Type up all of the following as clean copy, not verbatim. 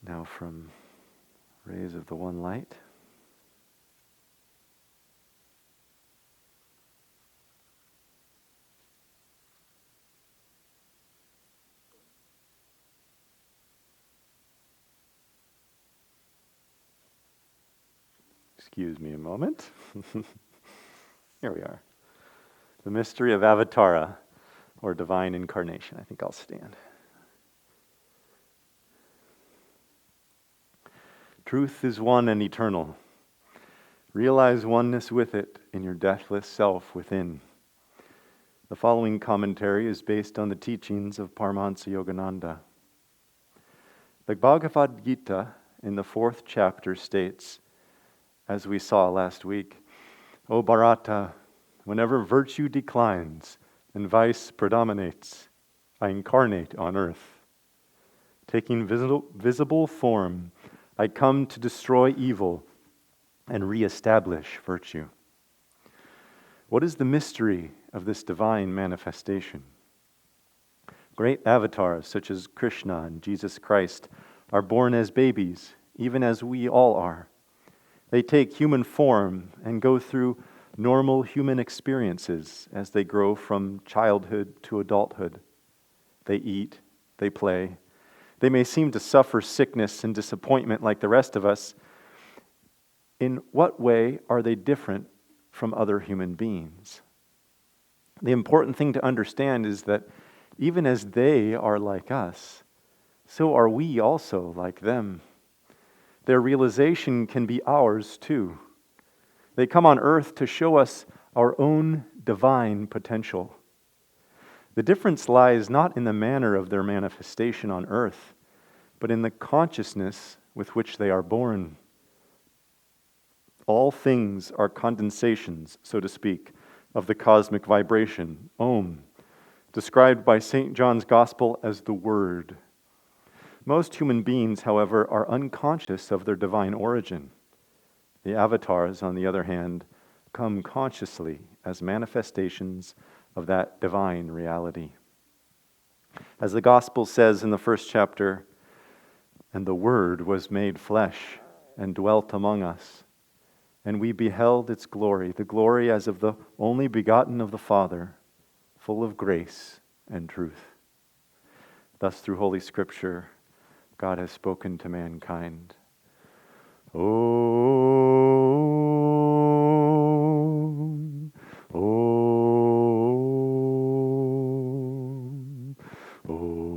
Now from rays of the one light, excuse me a moment. Here we are. The Mystery of Avatara, or Divine Incarnation. I think I'll stand. Truth is one and eternal. Realize oneness with it in your deathless self within. The following commentary is based on the teachings of Paramahansa Yogananda. The Bhagavad Gita in the 4th chapter states, as we saw last week, O Bharata, whenever virtue declines and vice predominates, I incarnate on earth. Taking visible form, I come to destroy evil and reestablish virtue. What is the mystery of this divine manifestation? Great avatars such as Krishna and Jesus Christ are born as babies, even as we all are. They take human form and go through normal human experiences as they grow from childhood to adulthood. They eat, they play. They may seem to suffer sickness and disappointment like the rest of us. In what way are they different from other human beings? The important thing to understand is that even as they are like us, so are we also like them. Their realization can be ours too. They come on earth to show us our own divine potential. The difference lies not in the manner of their manifestation on earth, but in the consciousness with which they are born. All things are condensations, so to speak, of the cosmic vibration, Om, described by St. John's Gospel as the Word. Most human beings, however, are unconscious of their divine origin. The avatars, on the other hand, come consciously as manifestations of that divine reality. As the Gospel says in the 1st chapter, and the Word was made flesh and dwelt among us, and we beheld its glory, the glory as of the only begotten of the Father, full of grace and truth. Thus, through Holy Scripture, God has spoken to mankind. Om, Om, Om.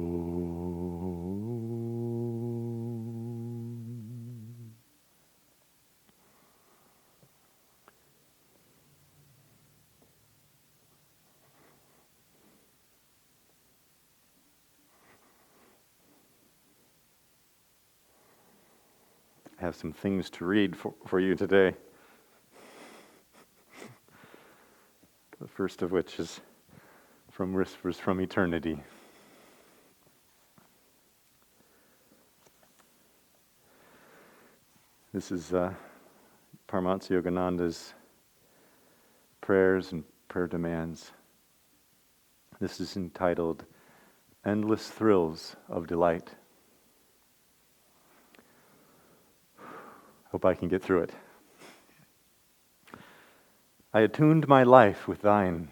I have some things to read for you today. The first of which is from Whispers from Eternity. This is Paramahansa Yogananda's prayers and prayer demands. This is entitled Endless Thrills of Delight. Hope I can get through it. I attuned my life with thine.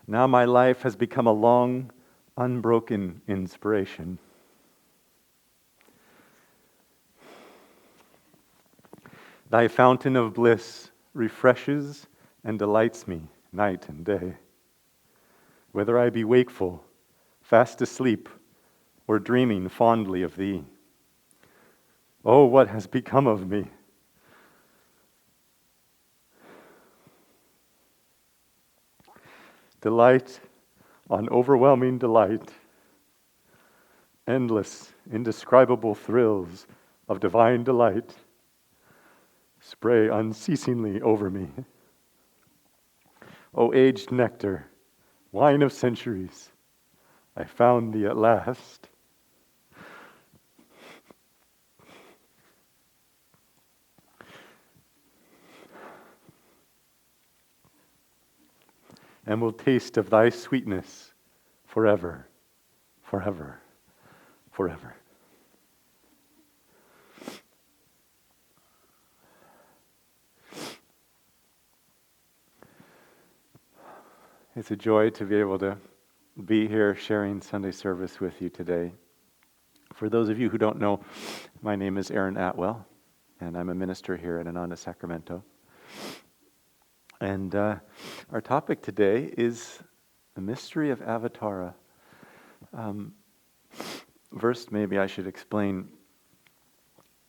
Now my life has become a long, unbroken inspiration. Thy fountain of bliss refreshes and delights me night and day. Whether I be wakeful, fast asleep, or dreaming fondly of thee. Oh, what has become of me? Delight on overwhelming delight. Endless, indescribable thrills of divine delight spray unceasingly over me. O aged nectar, wine of centuries, I found thee at last. And will taste of thy sweetness forever, forever, forever. It's a joy to be able to be here sharing Sunday service with you today. For those of you who don't know, my name is Aaron Atwell, and I'm a minister here at Ananda, Sacramento. And our topic today is the Mystery of Avatara. First, maybe I should explain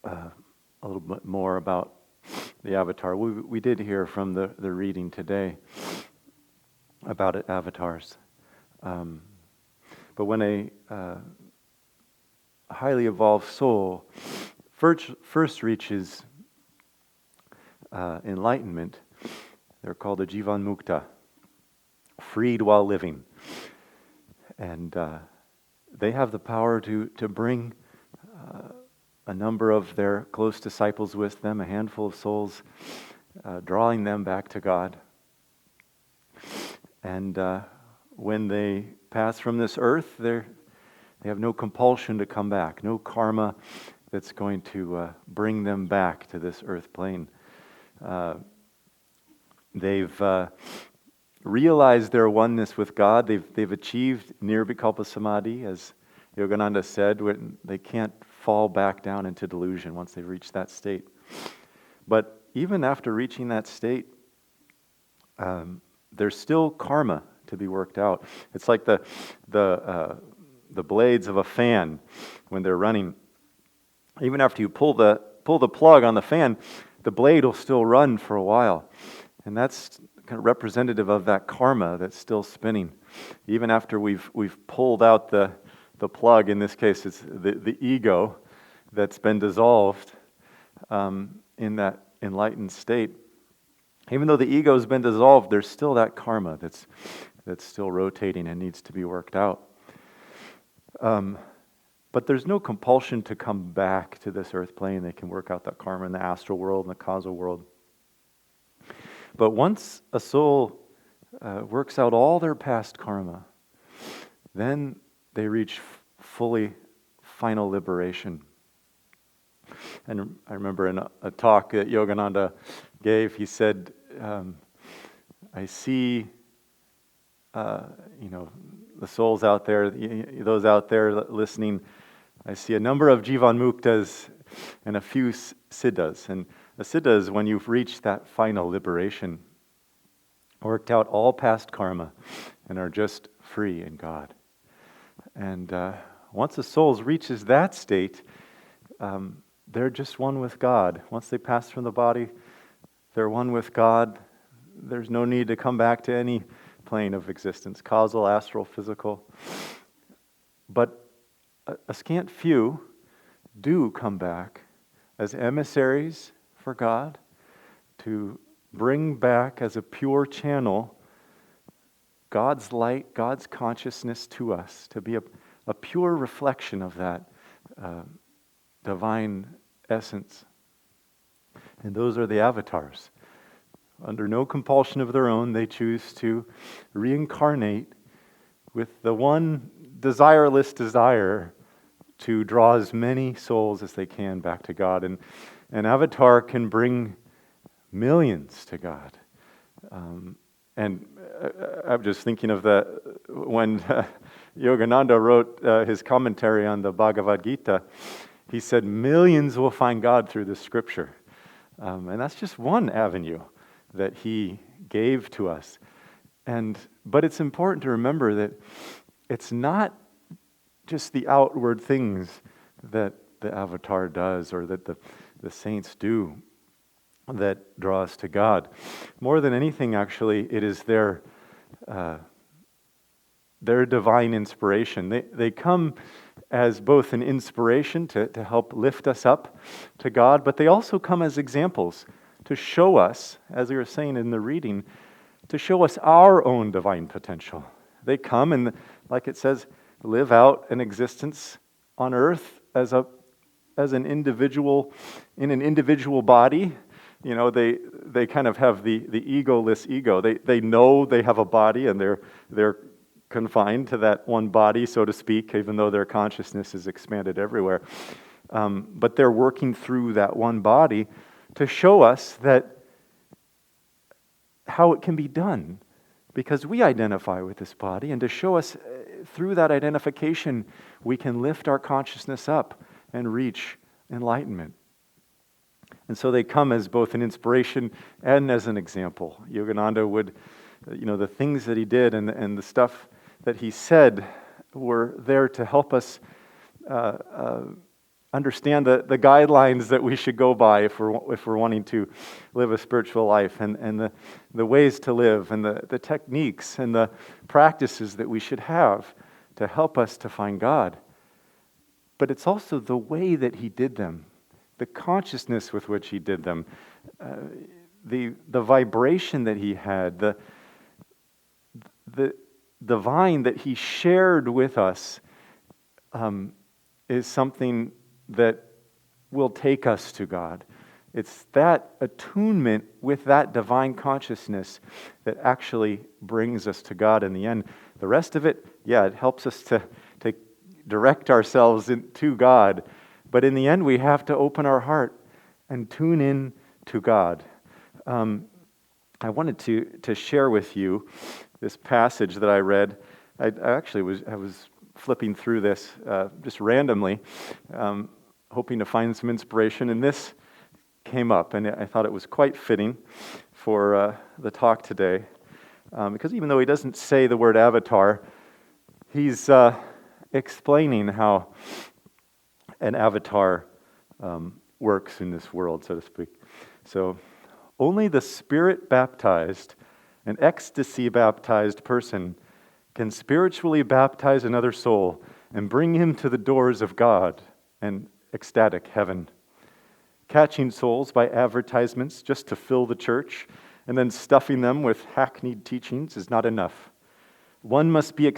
a little bit more about the Avatar. We did hear from the reading today about avatars. But when a highly evolved soul first reaches enlightenment, they're called a Jivan Mukta, freed while living. And they have the power to bring a number of their close disciples with them, a handful of souls, drawing them back to God. And when they pass from this earth, they have no compulsion to come back, no karma that's going to bring them back to this earth plane. They've realized their oneness with God. They've achieved nirvikalpa samadhi, as Yogananda said. When they can't fall back down into delusion once they've reached that state. But even after reaching that state, there's still karma to be worked out. It's like the blades of a fan when they're running. Even after you pull the plug on the fan, the blade will still run for a while, and that's kind of representative of that karma that's still spinning. Even after we've pulled out the plug, in this case, it's the ego that's been dissolved in that enlightened state. Even though the ego's been dissolved, there's still that karma that's still rotating and needs to be worked out. But there's no compulsion to come back to this earth plane. They can work out that karma in the astral world and the causal world. But once a soul works out all their past karma, then they reach fully final liberation. And I remember in a talk that Yogananda gave, he said, I see, the souls out there, those out there listening, I see a number of Jivan Muktas and a few Siddhas. And a Siddha is when you've reached that final liberation, worked out all past karma, and are just free in God. And once a soul reaches that state, they're just one with God. Once they pass from the body, they're one with God. There's no need to come back to any plane of existence, causal, astral, physical. But a scant few do come back as emissaries for God to bring back as a pure channel God's light, God's consciousness to us, to be a pure reflection of that divine essence. And those are the avatars. Under no compulsion of their own, they choose to reincarnate with the one desireless desire to draw as many souls as they can back to God. And an avatar can bring millions to God. And I'm just thinking of that when Yogananda wrote his commentary on the Bhagavad Gita. He said millions will find God through this scripture. And that's just one avenue that he gave to us. But it's important to remember that it's not just the outward things that the avatar does or that the saints do that draw us to God. More than anything, actually, it is their divine inspiration. They come as both an inspiration to help lift us up to God, but they also come as examples to show us, as we were saying in the reading, to show us our own divine potential. They come and, like it says, live out an existence on earth as an individual, in an individual body. You know, they kind of have the egoless ego. They know they have a body and they're confined to that one body, so to speak, even though their consciousness is expanded everywhere. But they're working through that one body to show us that how it can be done, because we identify with this body, and to show us through that identification, we can lift our consciousness up and reach enlightenment. And so they come as both an inspiration and as an example. Yogananda would, the things that he did and the stuff that he said were there to help us understand the guidelines that we should go by if we're wanting to live a spiritual life, and the ways to live, and the techniques and the practices that we should have to help us to find God. But it's also the way that he did them, the consciousness with which he did them, the vibration that he had, the divine that he shared with us is something that will take us to God. It's that attunement with that divine consciousness that actually brings us to God in the end. The rest of it, it helps us to direct ourselves to God. But in the end, we have to open our heart and tune in to God. I wanted to share with you this passage that I read. I was flipping through this just randomly, hoping to find some inspiration, and this came up, and I thought it was quite fitting for the talk today, because even though he doesn't say the word avatar, he's explaining how an avatar works in this world, so to speak. So, only the Spirit-baptized, an ecstasy-baptized person can spiritually baptize another soul and bring him to the doors of God and ecstatic heaven. Catching souls by advertisements just to fill the church and then stuffing them with hackneyed teachings is not enough. One must be in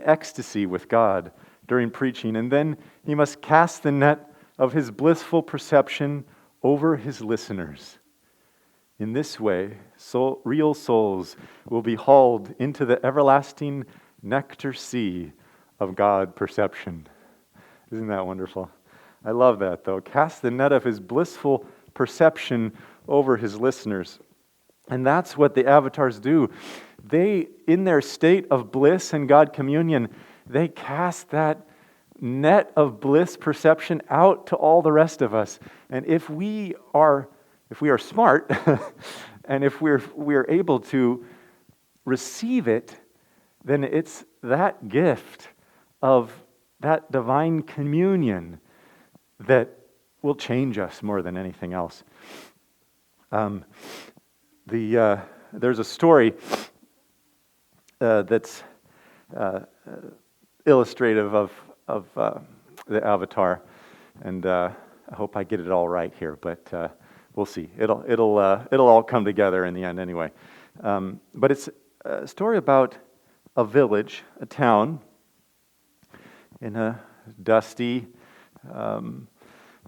ecstasy with God during preaching, and then he must cast the net of his blissful perception over his listeners. In this way, real souls will be hauled into the everlasting nectar sea of God perception. Isn't that wonderful? I love that, though. Cast the net of his blissful perception over his listeners. And that's what the avatars do. They, in their state of bliss and God communion, they cast that net of bliss perception out to all the rest of us. And if we are smart, and if we're able to receive it, then it's that gift of that divine communion that will change us more than anything else. There's a story that's illustrative of the Avatar, and I hope I get it all right here, but we'll see. It'll all come together in the end anyway. But it's a story about a village, a town, in a dusty,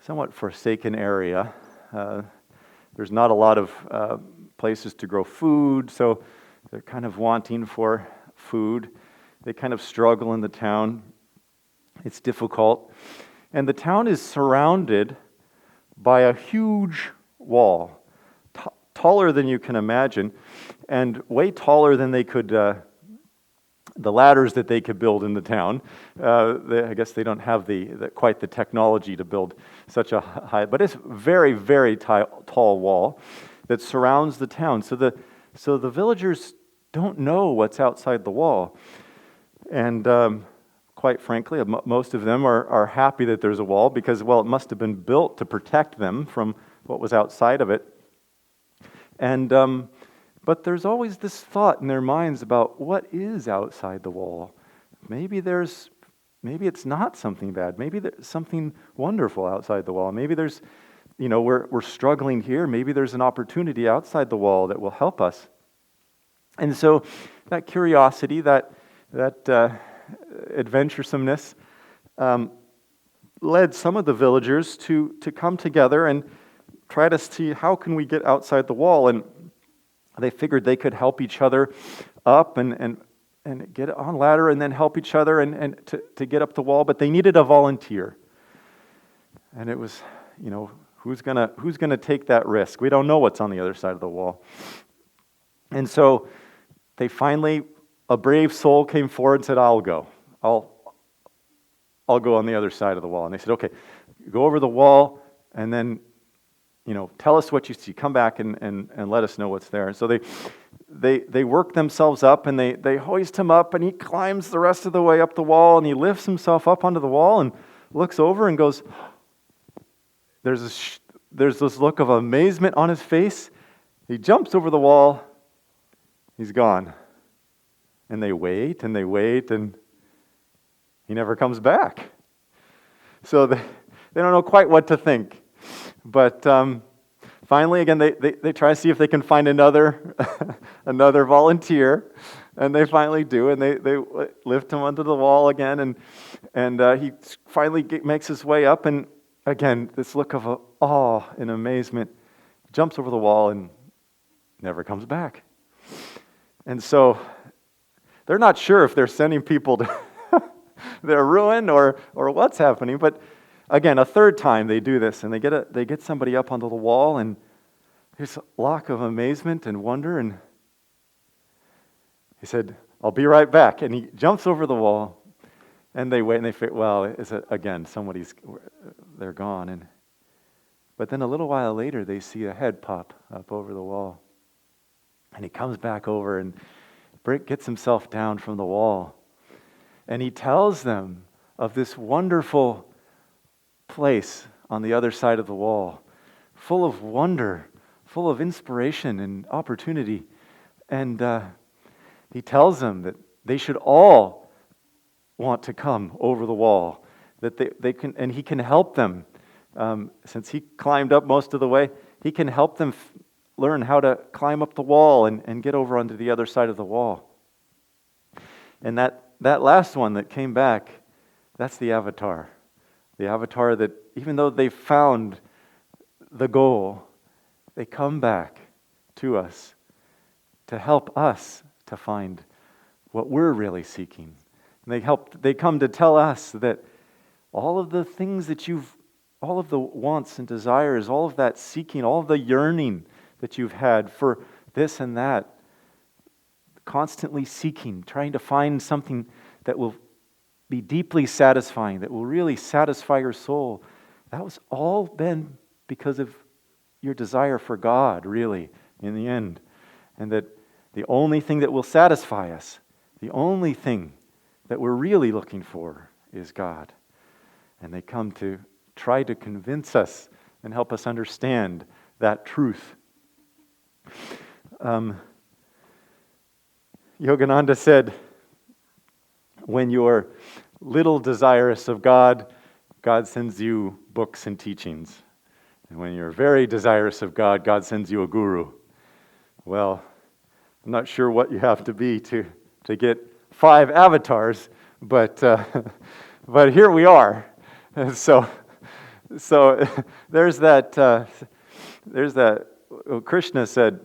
somewhat forsaken area. There's not a lot of places to grow food, so they're kind of wanting for food. They kind of struggle in the town. It's difficult. And the town is surrounded by a huge wall, taller than you can imagine, and way taller than they could, the ladders that they could build in the town. I guess they don't have quite the technology to build such a high, but it's very, very tall wall that surrounds the town. So the villagers don't know what's outside the wall. And quite frankly, most of them are happy that there's a wall because, it must have been built to protect them from what was outside of it. And but there's always this thought in their minds about what is outside the wall. Maybe it's not something bad. Maybe there's something wonderful outside the wall. Maybe there's, we're struggling here. Maybe there's an opportunity outside the wall that will help us. And so that curiosity, that adventuresomeness led some of the villagers to come together and try to see how can we get outside the wall. And they figured they could help each other up and get on ladder and then help each other and to get up the wall. But they needed a volunteer. And it was, who's gonna take that risk? We don't know what's on the other side of the wall. And so they finally, a brave soul came forward and said, I'll go. I'll go on the other side of the wall. And they said, okay, go over the wall and then, tell us what you see. Come back and let us know what's there. And so they work themselves up and they hoist him up, and he climbs the rest of the way up the wall, and he lifts himself up onto the wall and looks over and goes, there's this look of amazement on his face. He jumps over the wall. He's gone. And they wait, and he never comes back. So they don't know quite what to think. But finally, again, they try to see if they can find another volunteer. And they finally do, and they lift him onto the wall again, and he finally makes his way up, and again, this look of awe and amazement, jumps over the wall and never comes back. And so they're not sure if they're sending people to their ruin or what's happening. But again, a third time they do this, and they get somebody up onto the wall, and there's a look of amazement and wonder, and he said, I'll be right back. And he jumps over the wall, and they wait, and they figure, well, again, they're gone. But then a little while later, they see a head pop up over the wall. And he comes back over and gets himself down from the wall. And he tells them of this wonderful place on the other side of the wall, full of wonder, full of inspiration and opportunity. And he tells them that they should all want to come over the wall, that they can, and he can help them. Since he climbed up most of the way, he can help them learn how to climb up the wall and get over onto the other side of the wall. And that last one that came back, that's the Avatar. The Avatar that, even though they found the goal, they come back to us to help us to find what we're really seeking. And they come to tell us that all of the things that all of the wants and desires, all of that seeking, all of the yearning that you've had for this and that, constantly seeking, trying to find something that will be deeply satisfying, that will really satisfy your soul, that was all been because of your desire for God, really, in the end. And that the only thing that will satisfy us, the only thing that we're really looking for is God. And they come to try to convince us and help us understand that truth. Yogananda said, when you're little desirous of God, God sends you books and teachings. And when you're very desirous of God, God sends you a guru. Well, I'm not sure what you have to be to get 5 avatars, but here we are. So there's that. Krishna said,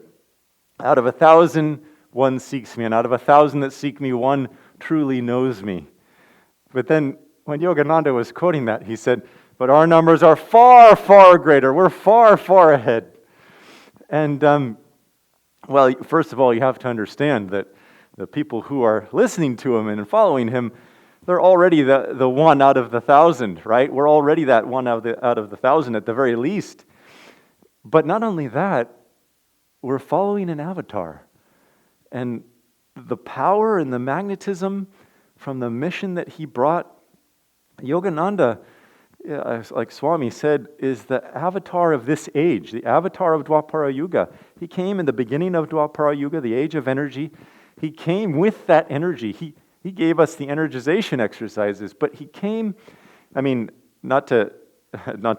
"Out of 1,000, one seeks me, and out of 1,000 that seek me, one truly knows me." But then, when Yogananda was quoting that, he said, "But our numbers are far, far greater. We're far, far ahead." And well, first of all, you have to understand that the people who are listening to him and following him, they're already the one out of the 1,000, right? We're already that one out of the 1,000 at the very least. But not only that, we're following an avatar. And the power and the magnetism from the mission that he brought, Yogananda, like Swami said, is the avatar of this age, the avatar of Dwapara Yuga. He came in the beginning of Dwapara Yuga, the age of energy. He came with that energy. He gave us the energization exercises, but he came, I mean, not to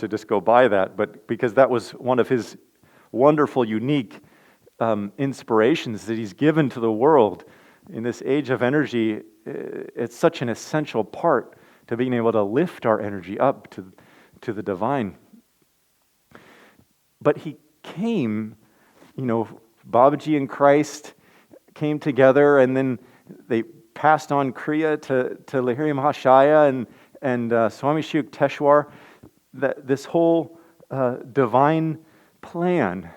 just go by that, but because that was one of his wonderful, unique inspirations that he's given to the world in this age of energy. It's such an essential part to being able to lift our energy up to the divine. But he came, Babaji and Christ came together, and then they passed on Kriya to Lahiri Mahashaya and Swami Shri Yukteswar. This whole divine plan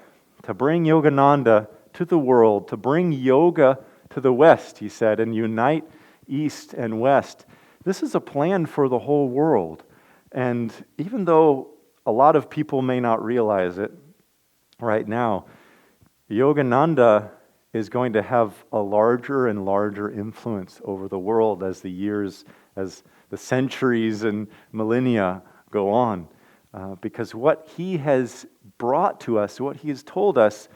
to bring Yogananda to the world, to bring yoga to the West, he said, and unite East and West. This is a plan for the whole world. And even though a lot of people may not realize it right now, Yogananda is going to have a larger and larger influence over the world as the centuries and millennia go on. Because what he has brought to us, what he has told us,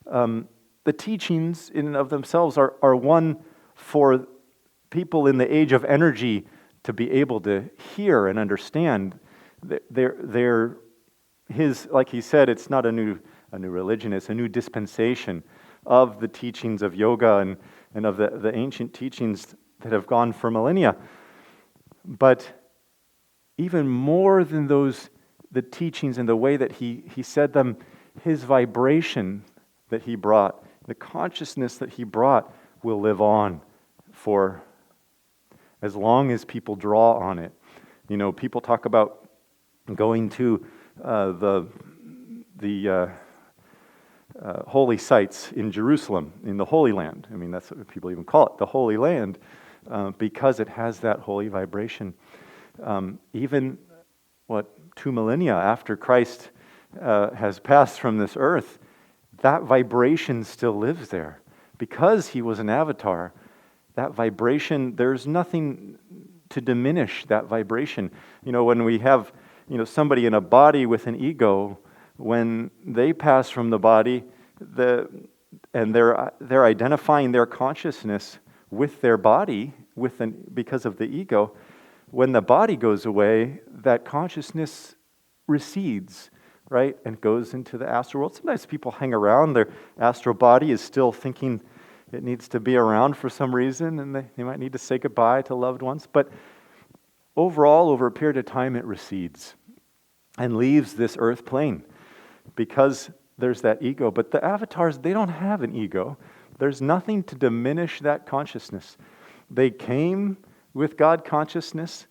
the teachings in and of themselves are one for people in the age of energy to be able to hear and understand. They're his, like he said, it's not a new religion, it's a new dispensation of the teachings of yoga and of the ancient teachings that have gone for millennia. But even more than the teachings and the way that he said them, his vibration that he brought, the consciousness that he brought will live on for as long as people draw on it. People talk about going to the holy sites in Jerusalem, in the Holy Land. I mean, that's what people even call it, the Holy Land, because it has that holy vibration. Even, 2 millennia after Christ has passed from this earth, that vibration still lives there. Because he was an avatar, that vibration, there's nothing to diminish that vibration. When we have, somebody in a body with an ego, when they pass from the body, and they're identifying their consciousness with their body, because of the ego. When the body goes away, that consciousness recedes, right, and goes into the astral world. Sometimes people hang around; their astral body is still thinking it needs to be around for some reason, and they might need to say goodbye to loved ones. But overall, over a period of time, it recedes and leaves this earth plane because there's that ego. But the avatars, they don't have an ego. There's nothing to diminish that consciousness. They came with God consciousness.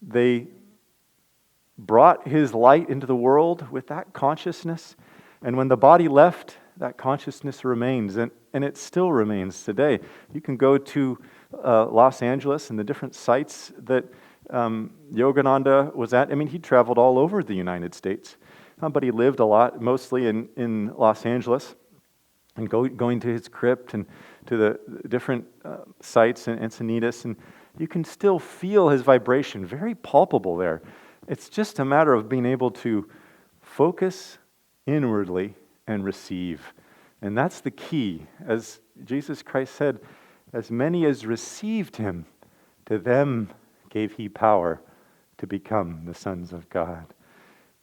They brought his light into the world with that consciousness. And when the body left, that consciousness remains. And it still remains today. You can go to Los Angeles and the different sites that Yogananda was at. I mean, he traveled all over the United States. But he lived a lot, mostly in Los Angeles. And going to his crypt and to the different sites in Encinitas. And you can still feel his vibration, very palpable there. It's just a matter of being able to focus inwardly and receive. And that's the key. As Jesus Christ said, as many as received him, to them gave he power to become the sons of God.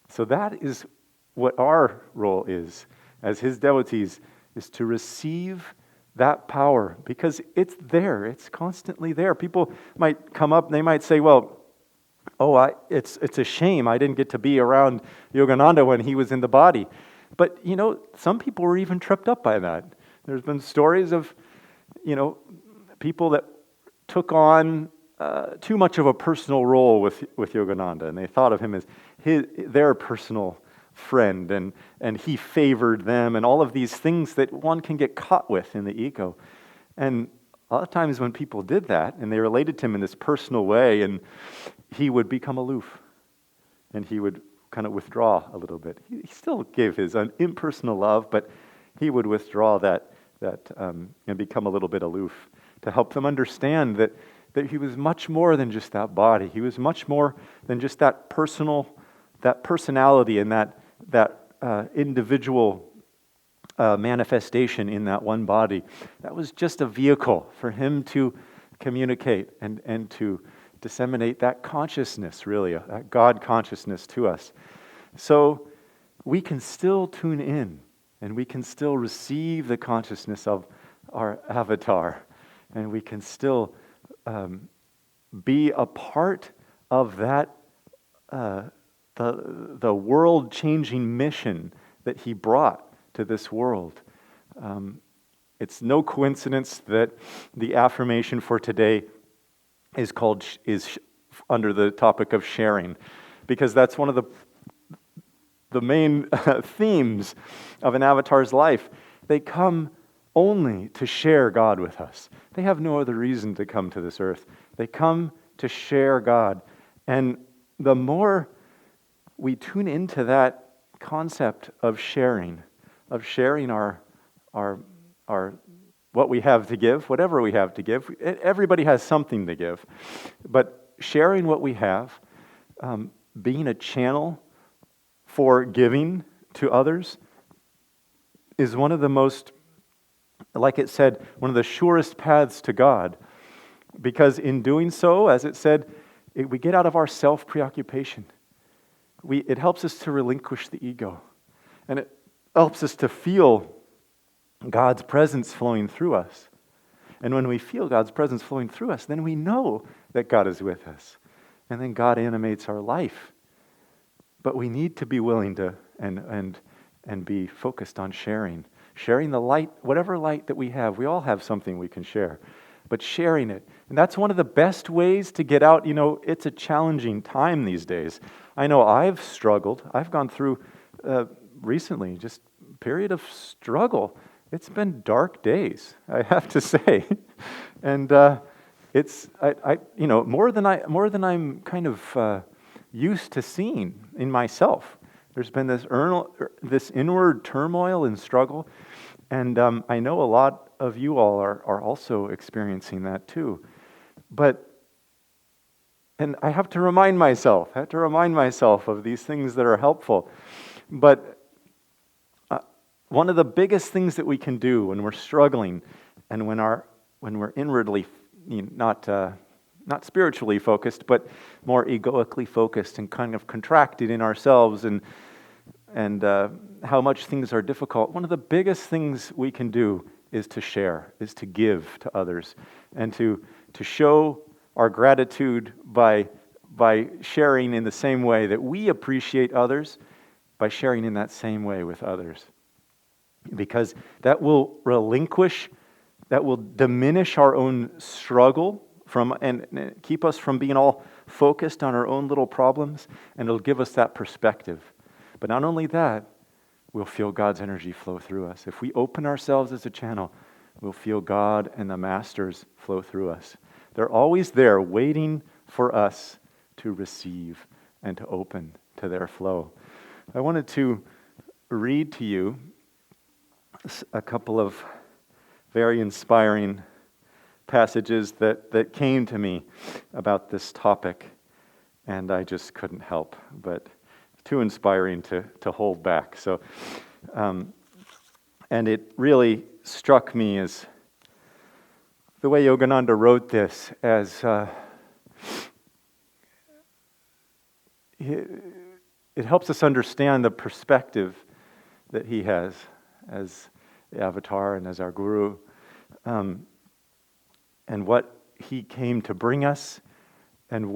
So that is what our role is as his devotees, is to receive that power, because it's there. It's constantly there. People might come up and they might say, well, it's a shame I didn't get to be around Yogananda when he was in the body. But, some people were even tripped up by that. There's been stories of, people that took on too much of a personal role with Yogananda, and they thought of him as their personal friend, and he favored them, and all of these things that one can get caught with in the ego. And a lot of times when people did that, and they related to him in this personal way, and he would become aloof, and he would kind of withdraw a little bit. He still gave his impersonal love, but he would withdraw that and become a little bit aloof to help them understand that he was much more than just that body. He was much more than just that personality and that individual manifestation in that one body. That was just a vehicle for him to communicate and to disseminate that consciousness, really, that God consciousness to us. So we can still tune in and we can still receive the consciousness of our avatar, and we can still be a part of that the world-changing mission that he brought to this world. It's no coincidence that the affirmation for today is under the topic of sharing, because that's one of the main themes of an avatar's life. They come only to share God with us. They have no other reason to come to this earth. They come to share God. And the more we tune into that concept of sharing our what we have to give, whatever we have to give. Everybody has something to give. But sharing what we have, being a channel for giving to others, is one of the most, like it said, one of the surest paths to God. Because in doing so, as it said, we get out of our self-preoccupation. It helps us to relinquish the ego. And it helps us to feel God's presence flowing through us. And when we feel God's presence flowing through us, then we know that God is with us. And then God animates our life. But we need to be willing to and be focused on sharing. Sharing the light, whatever light that we have. We all have something we can share. But sharing it. And that's one of the best ways to get out. It's a challenging time these days. I know I've struggled. I've gone through recently just a period of struggle. It's been dark days, I have to say, and it's more than I'm kind of used to seeing in myself. There's been this inward turmoil and struggle, and I know a lot of you all are also experiencing that too. And I have to remind myself of these things that are helpful. But one of the biggest things that we can do when we're struggling and when we're inwardly, not spiritually focused, but more egoically focused and kind of contracted in ourselves and how much things are difficult, one of the biggest things we can do is to share, is to give to others, and to show our gratitude by sharing in the same way that we appreciate others, by sharing in that same way with others. Because that will diminish our own struggle and keep us from being all focused on our own little problems, and it'll give us that perspective. But not only that, we'll feel God's energy flow through us. If we open ourselves as a channel, we'll feel God and the Masters flow through us. They're always there waiting for us to receive and to open to their flow. I wanted to read to you a couple of very inspiring passages that came to me about this topic, and I just couldn't help but too inspiring to hold back. So, and it really struck me as the way Yogananda wrote this, as it helps us understand the perspective that he has as the Avatar and as our Guru, and what he came to bring us, and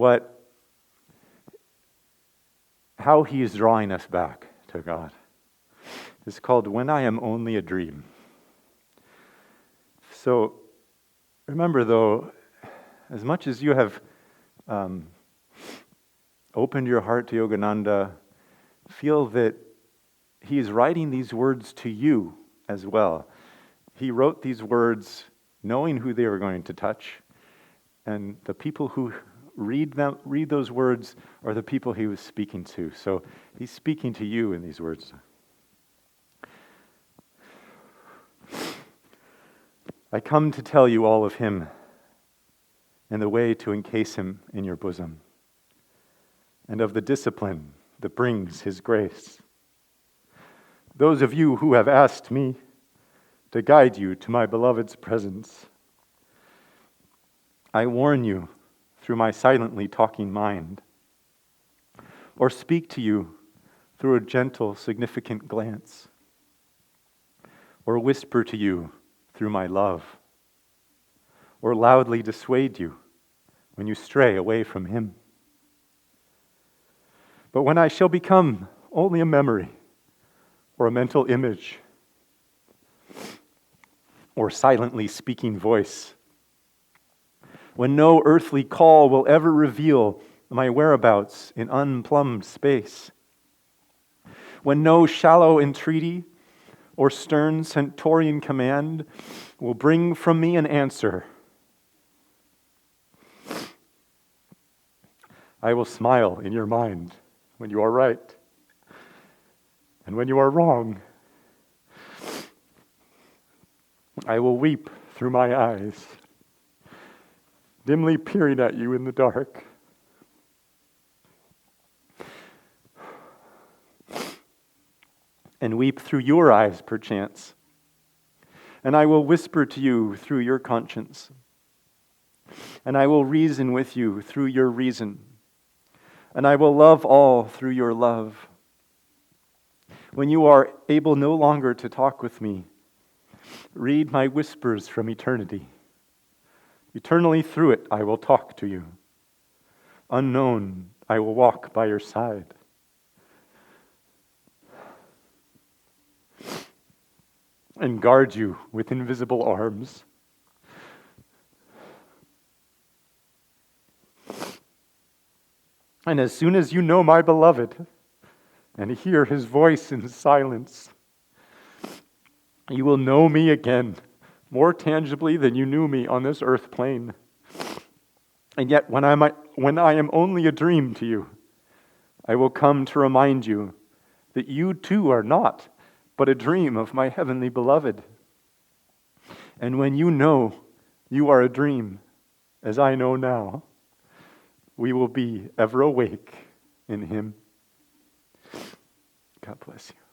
how he is drawing us back to God. It's called "When I Am Only a Dream." So remember, though, as much as you have opened your heart to Yogananda, feel that he is writing these words to you as well. He wrote these words knowing who they were going to touch, and the people who read those words are the people he was speaking to. So he's speaking to you in these words. I come to tell you all of him and the way to encase him in your bosom, and of the discipline that brings his grace. Those of you who have asked me to guide you to my beloved's presence, I warn you through my silently talking mind, or speak to you through a gentle, significant glance, or whisper to you through my love, or loudly dissuade you when you stray away from him. But when I shall become only a memory, or a mental image, or silently speaking voice, when no earthly call will ever reveal my whereabouts in unplumbed space, when no shallow entreaty or stern centaurian command will bring from me an answer. I will smile in your mind when you are right, and when you are wrong, I will weep through my eyes, dimly peering at you in the dark. And weep through your eyes, perchance. And I will whisper to you through your conscience. And I will reason with you through your reason. And I will love all through your love. When you are able no longer to talk with me, read my whispers from eternity. Eternally through it I will talk to you. Unknown, I will walk by your side. And guard you with invisible arms. And as soon as you know my beloved and hear his voice in silence, you will know me again more tangibly than you knew me on this earth plane. And yet when I am only a dream to you, I will come to remind you that you too are not but a dream of my heavenly beloved. And when you know you are a dream, as I know now, we will be ever awake in him. God bless you.